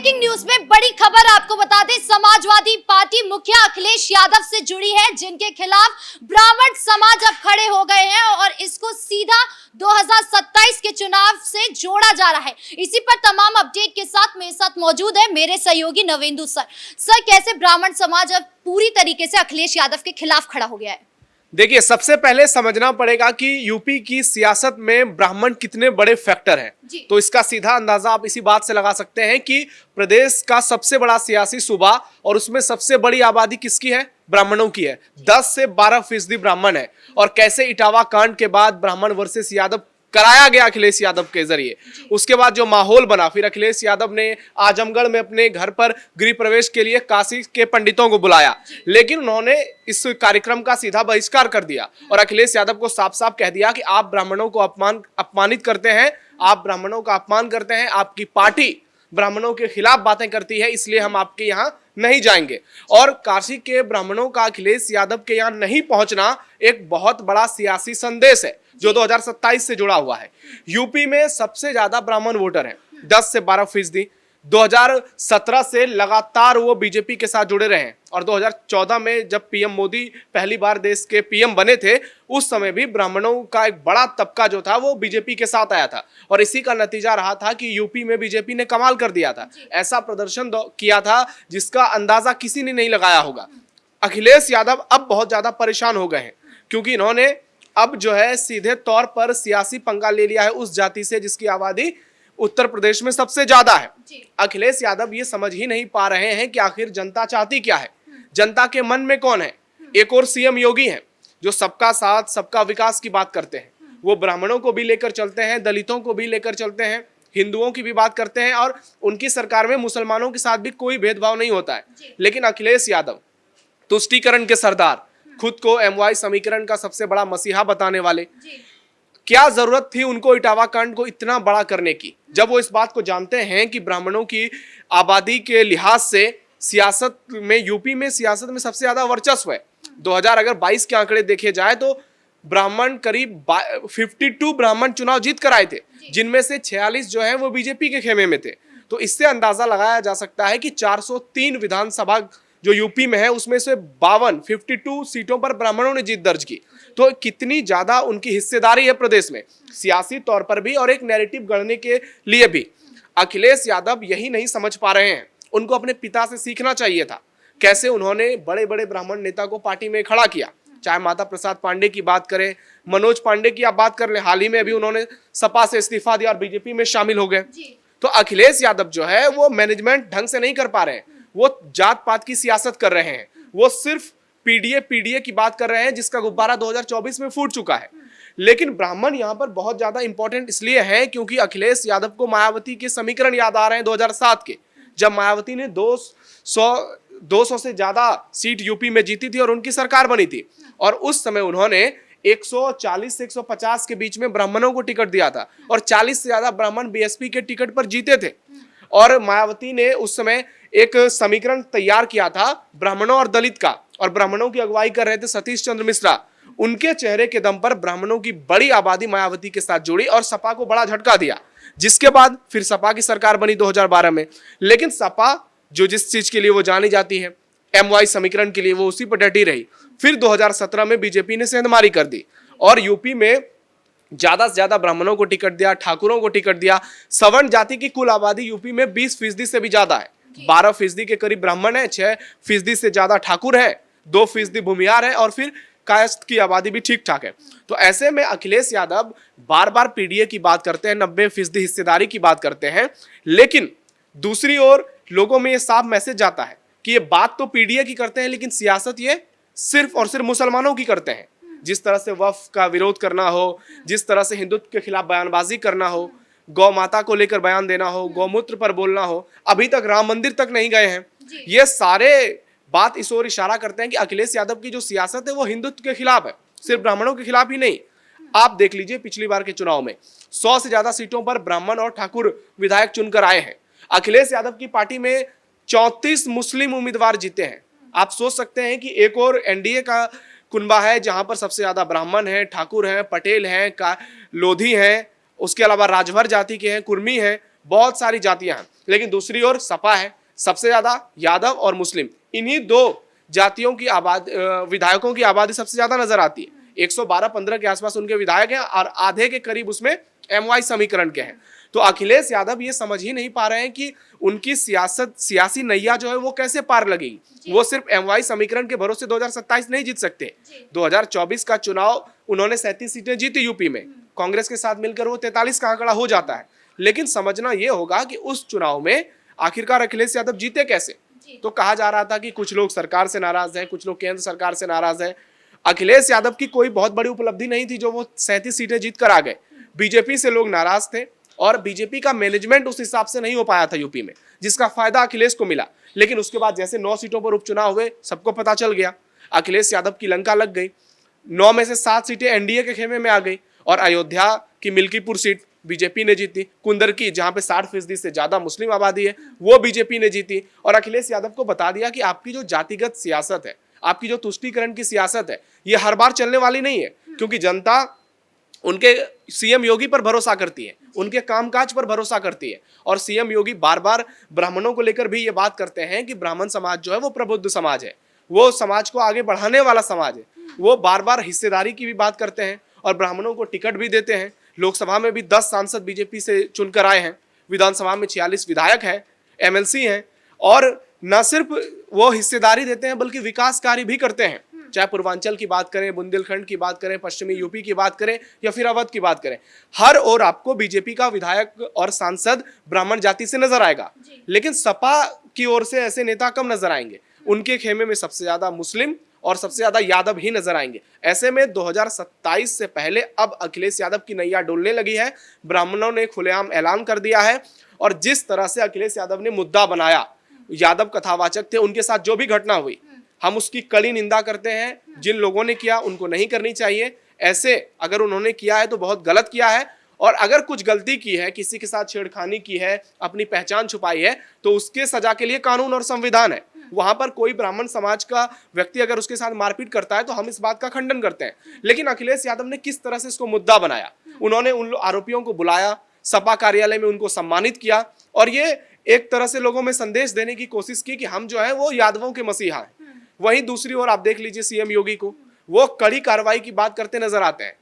Breaking news में बड़ी खबर आपको बता दें, समाजवादी पार्टी मुखिया अखिलेश यादव से जुड़ी है, जिनके खिलाफ ब्राह्मण समाज अब खड़े हो गए हैं और इसको सीधा 2027 के चुनाव से जोड़ा जा रहा है। इसी पर तमाम अपडेट के साथ मेरे साथ मौजूद है मेरे सहयोगी नवेंदु सर, कैसे ब्राह्मण समाज अब पूरी तरीके से अखिलेश यादव के खिलाफ खड़ा हो गया है? देखिए, सबसे पहले समझना पड़ेगा कि यूपी की सियासत में ब्राह्मण कितने बड़े फैक्टर हैं। तो इसका सीधा अंदाजा आप इसी बात से लगा सकते हैं कि प्रदेश का सबसे बड़ा सियासी सूबा और उसमें सबसे बड़ी आबादी किसकी है? ब्राह्मणों की है। 10 से 12% ब्राह्मण है। और कैसे इटावा कांड के बाद ब्राह्मण वर्सेस यादव कराया गया अखिलेश यादव के जरिए, उसके बाद जो माहौल बना, फिर अखिलेश यादव ने आजमगढ़ में अपने घर पर गृह प्रवेश के लिए काशी के पंडितों को बुलाया, लेकिन उन्होंने इस कार्यक्रम का सीधा बहिष्कार कर दिया और अखिलेश यादव को साफ साफ कह दिया कि आप ब्राह्मणों को अपमानित करते हैं, आप ब्राह्मणों का अपमान करते हैं, आपकी पार्टी ब्राह्मणों के खिलाफ बातें करती है, इसलिए हम आपके यहाँ नहीं जाएंगे। और काशी के ब्राह्मणों का अखिलेश यादव के यहाँ नहीं पहुंचना एक बहुत बड़ा सियासी संदेश है जो 2027 से जुड़ा हुआ है। यूपी में सबसे ज्यादा ब्राह्मण वोटर हैं, 10 से 12%। 2017 से लगातार वो बीजेपी के साथ जुड़े रहे और 2014 में जब पीएम मोदी पहली बार देश के पीएम बने थे, उस समय भी ब्राह्मणों का एक बड़ा तबका जो था वो बीजेपी के साथ आया था और इसी का नतीजा रहा था कि यूपी में बीजेपी ने कमाल कर दिया था। ऐसा प्रदर्शन किया था जिसका अंदाजा किसी ने नहीं लगाया होगा। अखिलेश यादव अब बहुत ज्यादा परेशान हो गए हैं क्योंकि इन्होंने अब जो है सीधे तौर पर सियासी पंगा ले लिया है उस जाति से जिसकी आबादी उत्तर प्रदेश में सबसे ज्यादा है। अखिलेश यादव ये समझ ही नहीं पा रहे हैं कि आखिर जनता चाहती क्या है, जनता के मन में कौन है। एक और सीएम योगी हैं जो सबका साथ सबका विकास की बात करते हैं, वो ब्राह्मणों को भी लेकर चलते हैं, दलितों को भी लेकर चलते हैं, हिंदुओं की भी बात करते हैं और उनकी सरकार में मुसलमानों के साथ भी कोई भेदभाव नहीं होता है। लेकिन अखिलेश यादव तुष्टीकरण के सरदार, खुद को MY समीकरण का सबसे बड़ा मसीहा बताने वाले, क्या जरूरत थी उनको इटावा कांड को इतना बड़ा करने की, जब वो इस बात को जानते हैं कि ब्राह्मणों की आबादी के लिहाज से सियासत में, यूपी में सियासत में सबसे ज्यादा वर्चस्व है। 2022 के आंकड़े देखे जाए तो ब्राह्मण करीब 52 ब्राह्मण चुनाव जीत कर आए थे, जिनमें से 46 जो है वो बीजेपी के खेमे में थे। तो इससे अंदाजा लगाया जा सकता है कि 403 विधानसभा जो यूपी में है उसमें से 52 सीटों पर ब्राह्मणों ने जीत दर्ज की। तो कितनी ज्यादा उनकी हिस्सेदारी है प्रदेश में, सियासी तौर पर भी और एक नैरेटिव गढ़ने के लिए भी। अखिलेश यादव यही नहीं समझ पा रहे हैं, उनको अपने पिता से सीखना चाहिए था कैसे उन्होंने बड़े बड़े ब्राह्मण नेता को पार्टी में खड़ा किया। चाहे माता प्रसाद पांडे की बात करें, मनोज पांडे की आप बात कर लें, हाल ही में अभी उन्होंने सपा से इस्तीफा दिया और बीजेपी में शामिल हो गए। तो अखिलेश यादव जो है वो मैनेजमेंट ढंग से नहीं कर पा रहे हैं, वो जात पात की सियासत कर रहे हैं, वो सिर्फ पीडीए की बात कर रहे हैं जिसका गुब्बारा 2024 में फूट चुका है। लेकिन ब्राह्मण यहाँ पर बहुत ज्यादा इंपॉर्टेंट इसलिए है क्योंकि अखिलेश यादव को मायावती के समीकरण याद आ रहे हैं 2007 के, जब मायावती ने 200 से ज्यादा सीट यूपी में जीती थी और उनकी सरकार बनी थी और उस समय उन्होंने 140 से 150 के बीच में ब्राह्मणों को टिकट दिया था और 40 से ज्यादा ब्राह्मण बीएसपी के टिकट पर जीते थे। और मायावती ने उस समय एक समीकरण तैयार किया था ब्राह्मणों और दलित का, और ब्राह्मणों की अगुवाई कर रहे थे सतीश चंद्र मिश्रा। उनके चेहरे के दम पर ब्राह्मणों की बड़ी आबादी मायावती के साथ जुड़ी और सपा को बड़ा झटका दिया, जिसके बाद फिर सपा की सरकार बनी 2012 में। लेकिन सपा जो जिस चीज के लिए वो जानी जाती है, MY समीकरण के लिए, वो उसी पर डटी रही। फिर 2017 में बीजेपी ने सेंधमारी कर दी और यूपी में ज्यादा से ज्यादा ब्राह्मणों को टिकट दिया, ठाकुरों को टिकट दिया। सवर्ण जाति की कुल आबादी यूपी में 20% से भी ज्यादा है, 12% के करीब ब्राह्मण है, 6% से ज्यादा ठाकुर है, 2% भूमिहार है और फिर कायस्थ की आबादी भी ठीक ठाक है। तो ऐसे में अखिलेश यादव बार बार पीडीए की बात करते हैं, 90% हिस्सेदारी की बात करते हैं, लेकिन दूसरी ओर लोगों में यह साफ मैसेज जाता है कि ये बात तो पीडीए की करते हैं लेकिन सियासत ये सिर्फ और सिर्फ मुसलमानों की करते हैं। जिस तरह से वक्फ का विरोध करना हो, जिस तरह से हिंदुत्व के खिलाफ बयानबाजी करना हो, गौ माता को लेकर बयान देना हो, गौमूत्र पर बोलना हो, अभी तक राम मंदिर तक नहीं गए हैं, ये सारे बात इस ओर इशारा करते हैं कि अखिलेश यादव की जो सियासत है वो हिंदुत्व के खिलाफ है, सिर्फ ब्राह्मणों के खिलाफ ही नहीं। आप देख लीजिए पिछली बार के चुनाव में 100 से ज्यादा सीटों पर ब्राह्मण और ठाकुर विधायक चुनकर आए हैं। अखिलेश यादव की पार्टी में 34 मुस्लिम उम्मीदवार जीते हैं। आप सोच सकते हैं कि एक और एनडीए का कुनबा है जहां पर सबसे ज्यादा ब्राह्मण हैं, ठाकुर हैं, पटेल हैं, लोधी हैं, उसके अलावा राजभर जाति के हैं, कुर्मी हैं, बहुत सारी जातियां हैं, लेकिन दूसरी ओर सपा है, सबसे ज्यादा यादव और मुस्लिम, इन्हीं दो जातियों की आबादी, विधायकों की आबादी सबसे ज्यादा नजर आती है। 112-15 के आसपास उनके विधायक हैं और आधे के करीब उसमें एमवाई समीकरण के हैं। तो अखिलेश यादव ये समझ ही नहीं पा रहे हैं कि उनकी सियासी नैया जो है वो कैसे पार लगेगी। वो सिर्फ एमवाई समीकरण के भरोसे 2027 नहीं जीत सकते। 2024 का चुनाव उन्होंने 37 सीटें जीती यूपी में, कांग्रेस के साथ मिलकर वो 43 का आंकड़ा हो जाता है। लेकिन समझना ये होगा कि उस चुनाव में आखिरकार अखिलेश यादव जीते कैसे। तो कहा जा रहा था कि कुछ लोग सरकार से नाराज हैं, कुछ लोग केंद्र सरकार से नाराज हैं। अखिलेश यादव की कोई बहुत बड़ी उपलब्धि नहीं थी जो वो 37 सीटें जीत कर आ गए। बीजेपी से लोग नाराज थे और बीजेपी का मैनेजमेंट उस हिसाब से नहीं हो पाया था यूपी में, जिसका फायदा अखिलेश को मिला। लेकिन उसके बाद जैसे 9 सीटों पर उपचुनाव हुए, सबको पता चल गया अखिलेश यादव की लंका लग गई। 9 में से 7 सीटें एनडीए के खेमे में आ गई और अयोध्या की मिल्कीपुर सीट बीजेपी ने जीती। कुंदर की, जहां पे 60% से ज्यादा मुस्लिम आबादी है, वो बीजेपी ने जीती। और अखिलेश यादव को बता दिया कि आपकी जो जातिगत सियासत है, आपकी जो तुष्टीकरण की सियासत है, ये हर बार चलने वाली नहीं है, क्योंकि जनता उनके सीएम योगी पर भरोसा करती है, उनके कामकाज पर भरोसा करती है। और सीएम योगी बार बार ब्राह्मणों को लेकर भी ये बात करते हैं कि ब्राह्मण समाज जो है वो प्रबुद्ध समाज है, वो समाज को आगे बढ़ाने वाला समाज है। वो बार बार हिस्सेदारी की भी बात करते हैं और ब्राह्मणों को टिकट भी देते हैं। लोकसभा में भी 10 सांसद बीजेपी से चुनकर आए हैं, विधानसभा में 46 विधायक हैं, एमएलसी हैं। और न सिर्फ वो हिस्सेदारी देते हैं बल्कि विकास कार्य भी करते हैं, चाहे पूर्वांचल की बात करें, बुंदेलखंड की बात करें, पश्चिमी यूपी की बात करें या फिर अवध की बात करें। हर ओर आपको बीजेपी का विधायक और सांसद ब्राह्मण जाति से नजर आएगा। लेकिन सपा की ओर से ऐसे नेता कम नजर आएंगे। उनके खेमे में सबसे ज्यादा मुस्लिम और सबसे ज्यादा यादव ही नजर आएंगे। ऐसे में 2027 से पहले अब अखिलेश यादव की नैया डोलने लगी है। ब्राह्मणों ने खुलेआम ऐलान कर दिया है और जिस तरह से अखिलेश यादव ने मुद्दा बनाया, यादव कथावाचक थे, उनके साथ जो भी घटना हुई हम उसकी कड़ी निंदा करते हैं। जिन लोगों ने किया उनको नहीं करनी चाहिए, ऐसे अगर उन्होंने किया है तो बहुत गलत किया है। और अगर कुछ गलती की है, किसी के साथ छेड़खानी की है, अपनी पहचान छुपाई है, तो उसके सजा के लिए कानून और संविधान है। वहां पर कोई ब्राह्मण समाज का व्यक्ति अगर उसके साथ मारपीट करता है तो हम इस बात का खंडन करते हैं। लेकिन अखिलेश यादव ने किस तरह से इसको मुद्दा बनाया, उन्होंने उन आरोपियों को बुलाया, सपा कार्यालय में उनको सम्मानित किया और ये एक तरह से लोगों में संदेश देने की कोशिश की कि हम जो है वो यादवों के मसीहा हैं। वहीं दूसरी ओर आप देख लीजिए सीएम योगी को, वो कड़ी कार्रवाई की बात करते नजर आते हैं।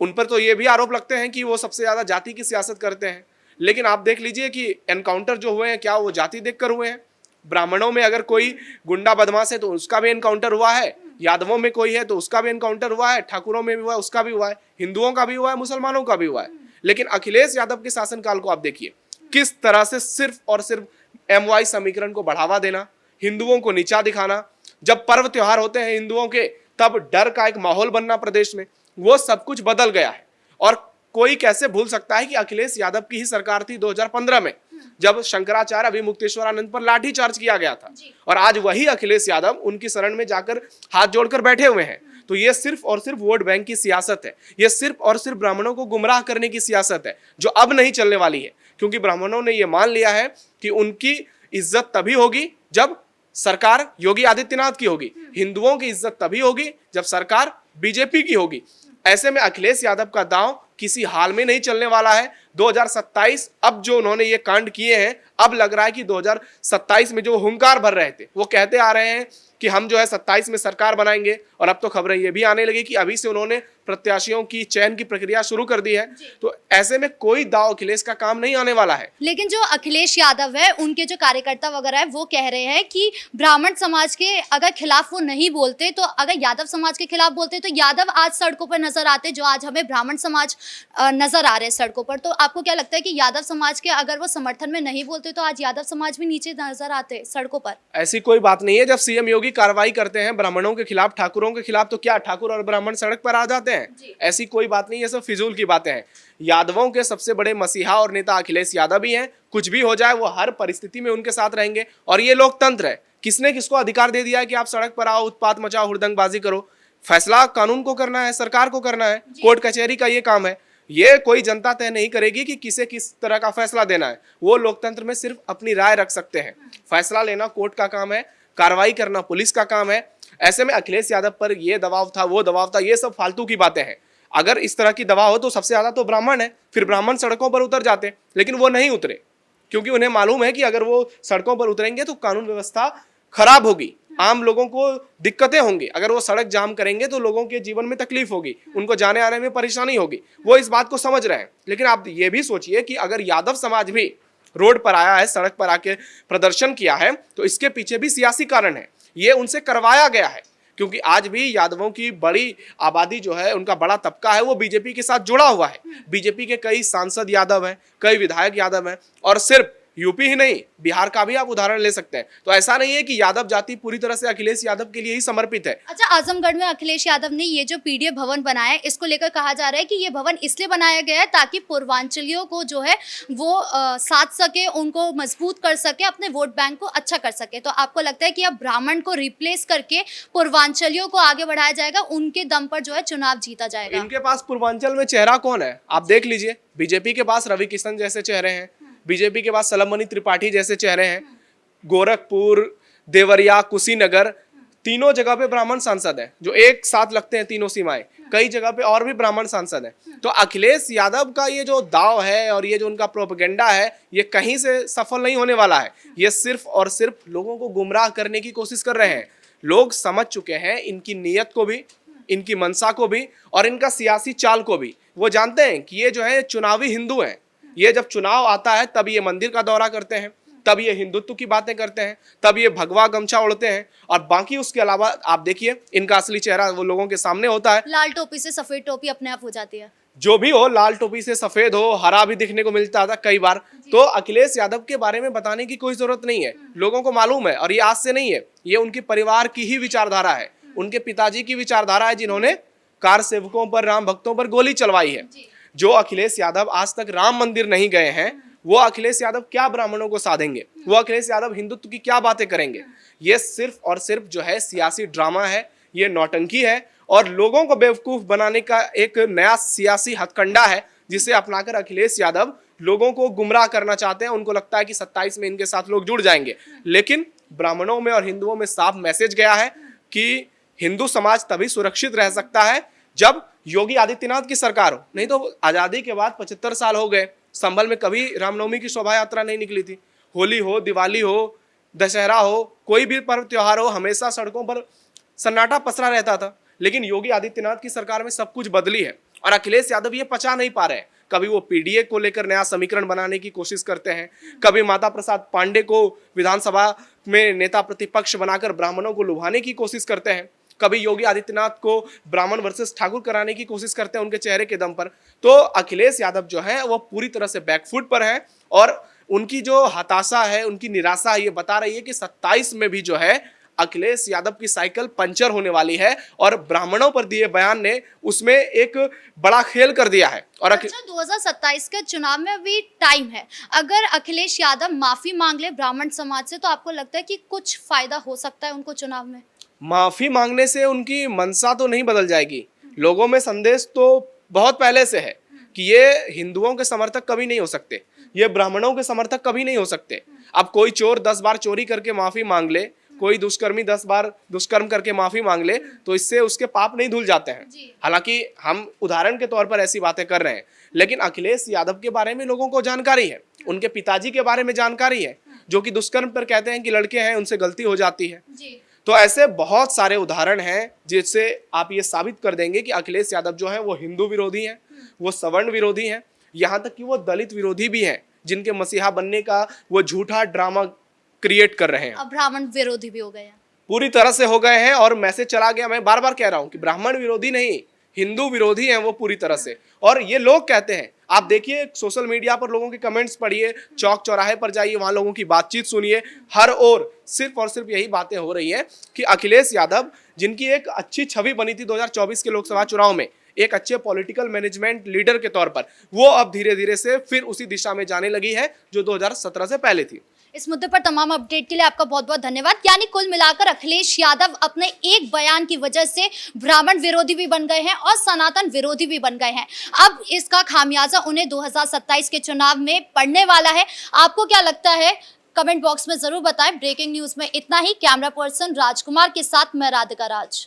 उन पर तो ये भी आरोप लगते हैं कि वो सबसे ज्यादा जाति की सियासत करते हैं। लेकिन आप देख लीजिए कि एनकाउंटर जो हुए हैं, क्या वो जाति देखकर हुए हैं? ब्राह्मणों में अगर कोई गुंडा बदमाश है तो उसका भी एनकाउंटर हुआ है, यादवों में कोई है तो उसका भी एनकाउंटर हुआ है, ठाकुरों में भी हुआ है, उसका भी हुआ है, हिंदुओं का भी हुआ है, मुसलमानों का भी हुआ है। लेकिन अखिलेश यादव के शासनकाल को आप देखिए, किस तरह से सिर्फ और सिर्फ एमवाई समीकरण को बढ़ावा देना, हिंदुओं को नीचा दिखाना। जब पर्व त्योहार होते हैं हिंदुओं के, तब डर का एक माहौल बनना प्रदेश में, वो सब कुछ बदल गया है। और कोई कैसे भूल सकता है कि अखिलेश यादव की ही सरकार थी 2015 में, जब शंकराचार्य अभिमुक्तेश्वरानंद पर लाठी चार्ज किया गया था। और आज वही अखिलेश यादव उनकी शरण में जाकर हाथ जोड़कर बैठे हुए हैं। तो ये सिर्फ और सिर्फ वोट बैंक की सियासत है, ये सिर्फ और सिर्फ ब्राह्मणों को गुमराह करने की सियासत है, जो अब नहीं चलने वाली है। क्योंकि ब्राह्मणों ने ये मान लिया है कि उनकी इज्जत तभी होगी जब सरकार योगी आदित्यनाथ की होगी, हिंदुओं की इज्जत तभी होगी जब सरकार बीजेपी की होगी। ऐसे में अखिलेश यादव का दांव किसी हाल में नहीं चलने वाला है। 2027 अब जो उन्होंने ये कांड किए हैं, अब लग रहा है कि 2027 में जो हुंकार भर रहे थे, वो कहते आ रहे हैं कि हम जो है 27 में सरकार बनाएंगे। और अब तो खबरें ये भी आने लगी कि अभी से उन्होंने प्रत्याशियों की चयन की प्रक्रिया शुरू कर दी है। तो ऐसे में कोई दाव अखिलेश का काम नहीं आने वाला है। लेकिन जो अखिलेश यादव है, उनके जो कार्यकर्ता वगैरह है, वो कह रहे हैं कि ब्राह्मण समाज के अगर खिलाफ वो नहीं बोलते, तो अगर यादव समाज के खिलाफ बोलते तो यादव आज सड़कों पर नजर आते, जो आज हमें ब्राह्मण समाज नजर आ रहे हैं सड़कों पर। तो आपको क्या लगता है कि यादव समाज के अगर वो समर्थन में नहीं बोलते तो आज यादव समाज भी नीचे नजर आते सड़कों पर? ऐसी कोई बात नहीं है। जब सीएम योगी कार्रवाई करते हैं ब्राह्मणों के खिलाफ, ठाकुरों के खिलाफ, तो क्या ठाकुर और ब्राह्मण सड़क पर आ जाते हैं? ऐसी कोई बात नहीं है, सब फिजूल की बातें हैं। यादवों के सबसे बड़े मसीहा और नेता अखिलेश यादव ही हैं। कुछ भी हो जाए वो हर परिस्थिति में उनके साथ रहेंगे। और ये लोकतंत्र है, किसने किसको अधिकार दे दिया है कि आप सड़क पर आओ, उत्पात मचाओ, हुड़दंगबाजी करो? फैसला कानून को करना है, सरकार को करना है, कोर्ट कचहरी का ये काम है। ये कोई जनता तय नहीं करेगी कि किसे किस तरह का फैसला देना है। वो लोकतंत्र में सिर्फ अपनी राय रख सकते हैं। फैसला लेना कोर्ट का काम है, कार्रवाई करना पुलिस का काम है। ऐसे में अखिलेश यादव पर ये दबाव था, वो दबाव था, ये सब फालतू की बातें हैं। अगर इस तरह की दबाव हो तो सबसे ज्यादा तो ब्राह्मण है, फिर ब्राह्मण सड़कों पर उतर जाते, लेकिन वो नहीं उतरे। क्योंकि उन्हें मालूम है कि अगर वो सड़कों पर उतरेंगे तो कानून व्यवस्था खराब होगी, आम लोगों को दिक्कतें होंगी। अगर वो सड़क जाम करेंगे तो लोगों के जीवन में तकलीफ होगी, उनको जाने आने में परेशानी होगी। वो इस बात को समझ रहे हैं। लेकिन आप ये भी सोचिए कि अगर यादव समाज भी रोड पर आया है, सड़क पर आके प्रदर्शन किया है, तो इसके पीछे भी सियासी कारण है। ये उनसे करवाया गया है, क्योंकि आज भी यादवों की बड़ी आबादी जो है, उनका बड़ा तबका है, वो बीजेपी के साथ जुड़ा हुआ है। बीजेपी के कई सांसद यादव हैं, कई विधायक यादव हैं, और सिर्फ यूपी ही नहीं, बिहार का भी आप उदाहरण ले सकते हैं। तो ऐसा नहीं है कि यादव जाति पूरी तरह से अखिलेश यादव के लिए ही समर्पित है। अच्छा, आजमगढ़ में अखिलेश यादव ने ये जो पीडीए भवन बनाया है, इसको लेकर कहा जा रहा है कि ये भवन इसलिए बनाया गया है ताकि पूर्वांचलियों को जो है वो साथ सके, उनको मजबूत कर सके, अपने वोट बैंक को अच्छा कर सके। तो आपको लगता है कि अब ब्राह्मण को रिप्लेस करके पूर्वांचलियों को आगे बढ़ाया जाएगा, उनके दम पर जो है चुनाव जीता जाएगा? इनके पास पूर्वांचल में चेहरा कौन है आप देख लीजिए। बीजेपी के पास रवि किशन जैसे चेहरे हैं, बीजेपी के पास सलमनी त्रिपाठी जैसे चेहरे हैं, गोरखपुर, देवरिया, कुशीनगर, तीनों जगह पे ब्राह्मण सांसद हैं जो एक साथ लगते हैं, तीनों सीमाएं। कई जगह पे और भी ब्राह्मण सांसद हैं। तो अखिलेश यादव का ये जो दाव है और ये जो उनका प्रोपेगेंडा है, ये कहीं से सफल नहीं होने वाला है। ये सिर्फ और सिर्फ लोगों को गुमराह करने की कोशिश कर रहे हैं। लोग समझ चुके हैं इनकी नीयत को भी, इनकी मंशा को भी, और इनका सियासी चाल को भी। वो जानते हैं कि ये जो है चुनावी हिंदू हैं। ये जब चुनाव आता है तब ये मंदिर का दौरा करते हैं, तब ये हिंदुत्व की बातें करते हैं, तब ये भगवा गमछा ओढ़ते हैं, और बाकी उसके अलावा आप देखिए इनका असली चेहरा वो लोगों के सामने होता है। लाल टोपी से सफेद टोपी अपने आप हो जाती है। जो भी हो, लाल टोपी से सफेद हो, हरा भी दिखने को मिलता था कई बार। तो अखिलेश यादव के बारे में बताने की कोई जरूरत नहीं है, लोगों को मालूम है। और ये आज से नहीं है, ये उनके परिवार की ही विचारधारा है, उनके पिताजी की विचारधारा है, जिन्होंने कार सेवकों पर, राम भक्तों पर गोली चलवाई है। जो अखिलेश यादव आज तक राम मंदिर नहीं गए हैं, वो अखिलेश यादव क्या ब्राह्मणों को साधेंगे? वो अखिलेश यादव हिंदुत्व की क्या बातें करेंगे? ये सिर्फ और सिर्फ जो है सियासी ड्रामा है, ये नौटंकी है, और लोगों को बेवकूफ बनाने का एक नया सियासी हथकंडा है, जिसे अपनाकर अखिलेश यादव लोगों को गुमराह करना चाहते हैं। उनको लगता है कि 27 में इनके साथ लोग जुड़ जाएंगे। लेकिन ब्राह्मणों में और हिंदुओं में साफ मैसेज गया है कि हिंदू समाज तभी सुरक्षित रह सकता है जब योगी आदित्यनाथ की सरकार हो। नहीं तो आजादी के बाद 75 साल हो गए, संभल में कभी रामनवमी की शोभा यात्रा नहीं निकली थी। होली हो, दिवाली हो, दशहरा हो, कोई भी पर्व त्योहार हो, हमेशा सड़कों पर सन्नाटा पसरा रहता था। लेकिन योगी आदित्यनाथ की सरकार में सब कुछ बदली है, और अखिलेश यादव ये पचा नहीं पा रहे हैं। कभी वो पीडीए को लेकर नया समीकरण बनाने की कोशिश करते हैं, कभी माता प्रसाद पांडे को विधानसभा में नेता प्रतिपक्ष बनाकर ब्राह्मणों को लुभाने की कोशिश करते हैं, कभी योगी आदित्यनाथ को ब्राह्मण वर्सेस ठाकुर कराने की कोशिश करते हैं उनके चेहरे के दम पर। तो अखिलेश यादव जो है वो पूरी तरह से बैकफुट पर है, और उनकी जो हताशा है, उनकी निराशा है, ये बता रही है कि 27 में भी जो है अखिलेश यादव की साइकिल पंचर होने वाली है। और ब्राह्मणों पर दिए बयान ने उसमें एक बड़ा खेल कर दिया है। और अच्छा, 2027 के चुनाव में अभी टाइम है। अगर अखिलेश यादव माफी मांग ले ब्राह्मण समाज से, तो आपको लगता है कि कुछ फायदा हो सकता है उनको चुनाव में? माफी मांगने से उनकी मंशा तो नहीं बदल जाएगी। लोगों में संदेश तो बहुत पहले से है कि ये हिंदुओं के समर्थक कभी नहीं हो सकते, ये ब्राह्मणों के समर्थक कभी नहीं हो सकते। अब कोई चोर 10 बार चोरी करके माफी मांग ले, कोई दुष्कर्मी 10 बार दुष्कर्म करके माफी मांग ले, तो इससे उसके पाप नहीं धुल जाते हैं। हालांकि हम उदाहरण के तौर पर ऐसी बातें कर रहे हैं, लेकिन अखिलेश यादव के बारे में लोगों को जानकारी है, उनके पिताजी के बारे में जानकारी है, जो कि दुष्कर्म पर कहते हैं कि लड़के हैं, उनसे गलती हो जाती है। तो ऐसे बहुत सारे उदाहरण हैं जिससे आप ये साबित कर देंगे कि अखिलेश यादव जो है वो हिंदू विरोधी हैं, वो सवर्ण विरोधी हैं, यहाँ तक कि वो दलित विरोधी भी हैं, जिनके मसीहा बनने का वो झूठा ड्रामा क्रिएट कर रहे हैं। अब ब्राह्मण विरोधी भी हो गए हैं, पूरी तरह से हो गए हैं, और मैसेज चला गया। मैं बार बार कह रहा हूं कि ब्राह्मण विरोधी नहीं, हिंदू विरोधी हैं वो पूरी तरह से। और ये लोग कहते हैं, आप देखिए सोशल मीडिया पर लोगों के कमेंट्स पढ़िए, चौक चौराहे पर जाइए, वहां लोगों की बातचीत सुनिए, हर ओर सिर्फ और सिर्फ यही बातें हो रही हैं कि अखिलेश यादव, जिनकी एक अच्छी छवि बनी थी 2024 के लोकसभा चुनाव में, एक अच्छे पॉलिटिकल मैनेजमेंट लीडर के तौर पर, वो अब धीरे धीरे से फिर उसी दिशा में जाने लगी है जो 2017 से पहले थी। इस मुद्दे पर तमाम अपडेट के लिए आपका बहुत बहुत धन्यवाद। यानी कुल मिलाकर अखिलेश यादव अपने एक बयान की वजह से ब्राह्मण विरोधी भी बन गए हैं और सनातन विरोधी भी बन गए हैं। अब इसका खामियाजा उन्हें 2027 के चुनाव में पड़ने वाला है। आपको क्या लगता है? कमेंट बॉक्स में जरूर बताएं। ब्रेकिंग न्यूज में इतना ही। कैमरा पर्सन राजकुमार के साथ मैं राधिका राज।